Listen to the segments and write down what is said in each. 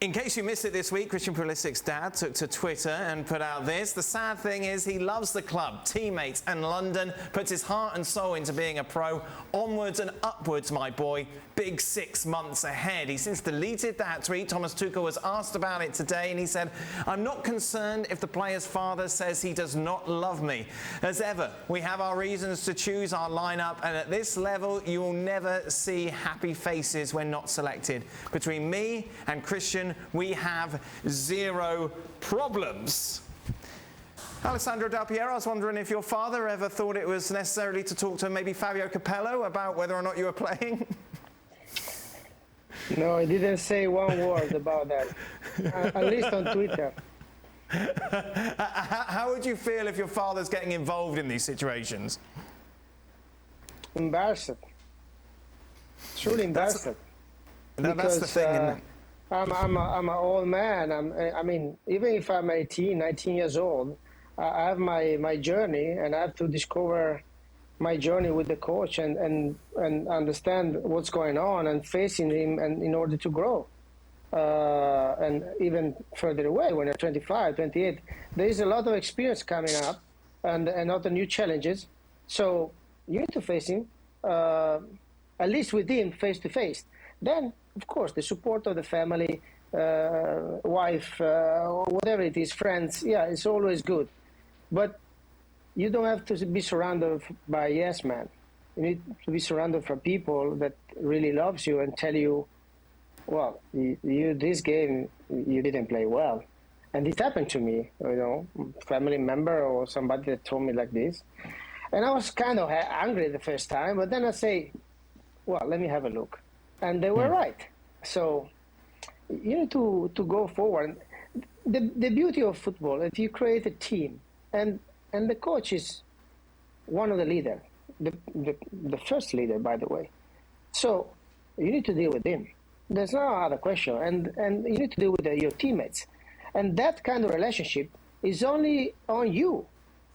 In case you missed it this week, Christian Pulisic's dad took to Twitter and put out this. The sad thing is he loves the club, teammates and London, puts his heart and soul into being a pro. Onwards and upwards, my boy. Big 6 months ahead. He since deleted that tweet. Thomas Tuchel was asked about it today and he said, "I'm not concerned if the player's father says he does not love me. As ever, we have our reasons to choose our lineup, and at this level, you will never see happy faces when not selected. Between me and Christian, we have zero problems." Alessandro Del Piero, I was wondering if your father ever thought it was necessarily to talk to maybe Fabio Capello about whether or not you were playing? No, he didn't say one word about that, at least on Twitter. How would you feel if your father's getting involved in these situations? Embarrassed. Truly embarrassed. That's the thing, isn't it? I'm an old man. I mean, even if I'm 18, 19 years old, I have my journey, and I have to discover my journey with the coach and understand what's going on and facing him, and in order to grow. And even further away, when you're 25, 28, there is a lot of experience coming up and other new challenges. So you need to face him, at least with him face to face. Then, of course, the support of the family, wife, whatever it is, friends, yeah, it's always good. But you don't have to be surrounded by yes man. You need to be surrounded by people that really loves you and tell you, well, this game, you didn't play well. And it happened to me, family member or somebody that told me like this. And I was kind of angry the first time, but then I say, well, let me have a look. And they were right. So you need to go forward. The beauty of football, if you create a team, and the coach is one of the leaders, the first leader, by the way. So you need to deal with him. There's no other question. And you need to deal with your teammates. And that kind of relationship is only on you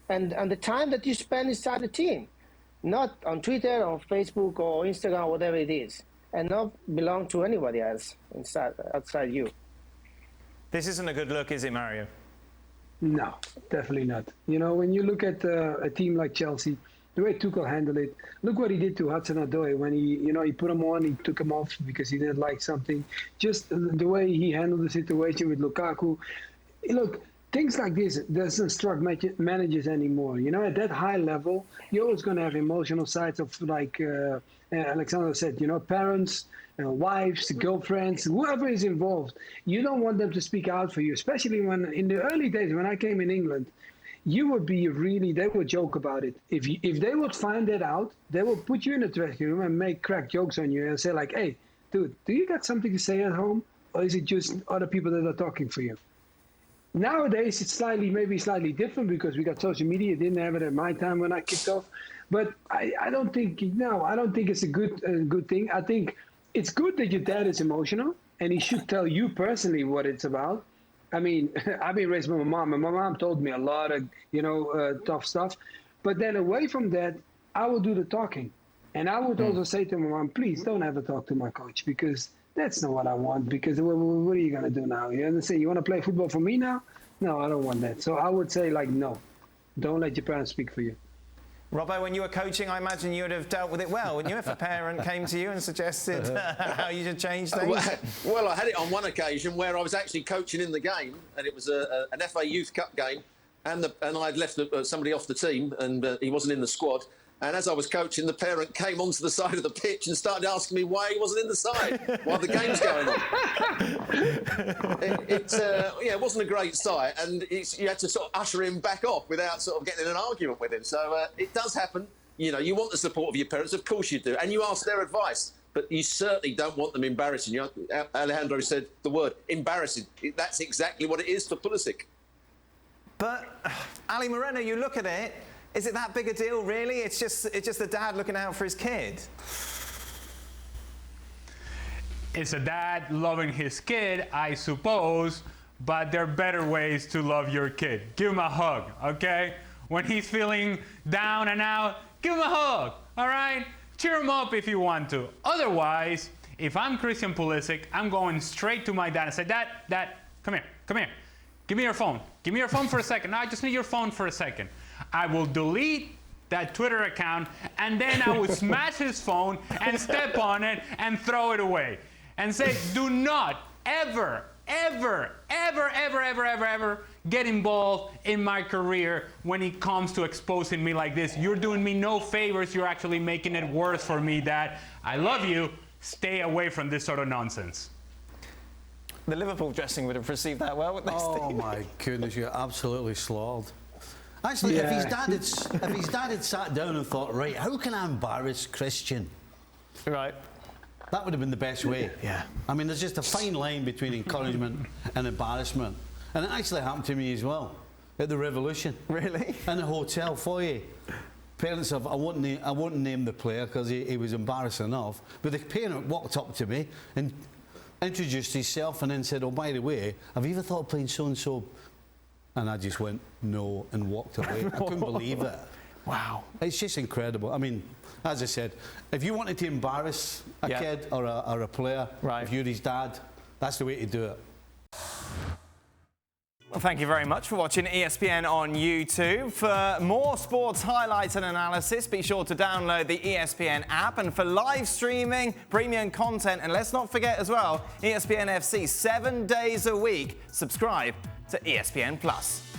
and the time that you spend inside the team, not on Twitter or Facebook or Instagram, whatever it is, and not belong to anybody else outside you. This isn't a good look, is it, Mario? No, definitely not. When you look at a team like Chelsea, the way Tuchel handled it, look what he did to Hudson-Odoi when he put him on, he took him off because he didn't like something. Just the way he handled the situation with Lukaku. Look, things like this doesn't struck managers anymore. At that high level, you're always going to have emotional sides of, like Alexander said, parents, wives, girlfriends, whoever is involved. You don't want them to speak out for you, especially when in the early days when I came in England, they would joke about it. If they would find that out, they will put you in the dressing room and make crack jokes on you and say like, "Hey, dude, do you got something to say at home? Or is it just other people that are talking for you?" Nowadays, it's maybe slightly different because we got social media. Didn't have it at my time when I kicked off. But I don't think it's a good thing. I think it's good that your dad is emotional and he should tell you personally what it's about. I mean, I've been raised by my mom, and my mom told me a lot of, tough stuff. But then away from that, I will do the talking. And I would also say to my mom, please don't ever talk to my coach, because that's not what I want. Because what are you going to do now? You're going to say, you want to play football for me now? No, I don't want that. So I would say, like, no, don't let your parents speak for you. Robbo, when you were coaching, I imagine you would have dealt with it well, wouldn't you, if a parent came to you and suggested how you should change things? Well, I had it on one occasion where I was actually coaching in the game, and it was an FA Youth Cup game, and I'd left somebody off the team, and he wasn't in the squad. And as I was coaching, the parent came onto the side of the pitch and started asking me why he wasn't in the side while the game's going on. It wasn't a great sight, and you had to sort of usher him back off without sort of getting in an argument with him. So it does happen. You want the support of your parents, of course you do, and you ask their advice, but you certainly don't want them embarrassing you. Alejandro said the word embarrassing. That's exactly what it is for Pulisic. But Ali Moreno, you look at it. Is it that big a deal, really? It's just the dad looking out for his kid. It's a dad loving his kid, I suppose, but there are better ways to love your kid. Give him a hug, okay? When he's feeling down and out, give him a hug, all right? Cheer him up if you want to. Otherwise, If I'm Christian Pulisic, I'm going straight to my dad and say, Dad, come here. Give me your phone. Give me your phone for a second. No, I just need your phone for a second. I will delete that Twitter account, and then I would smash his phone and step on it and throw it away. And say, do not ever get involved in my career when it comes to exposing me like this. You're doing me no favors. You're actually making it worse for me, Dad. I love you. Stay away from this sort of nonsense. The Liverpool dressing would have received that well, wouldn't they, Steve? Oh my goodness, you're absolutely slaughtered. Actually, if his dad had sat down and thought, right, how can I embarrass Christian? Right. That would have been the best way. Yeah. I mean, there's just a fine line between encouragement and embarrassment. And it actually happened to me as well at the Revolution. Really? In the hotel foyer. Parents of, I won't name the player because he was embarrassing enough, but the parent walked up to me and introduced himself and then said, oh, by the way, have you ever thought of playing so-and-so? And I just went, no, and walked away. I couldn't believe it. Wow. It's just incredible. I mean, as I said, if you wanted to embarrass a kid or a player, if you're his dad, that's the way to do it. Well, thank you very much for watching ESPN on YouTube. For more sports highlights and analysis, be sure to download the ESPN app. And for live streaming, premium content, and let's not forget as well, ESPN FC 7 days a week. Subscribe to ESPN+.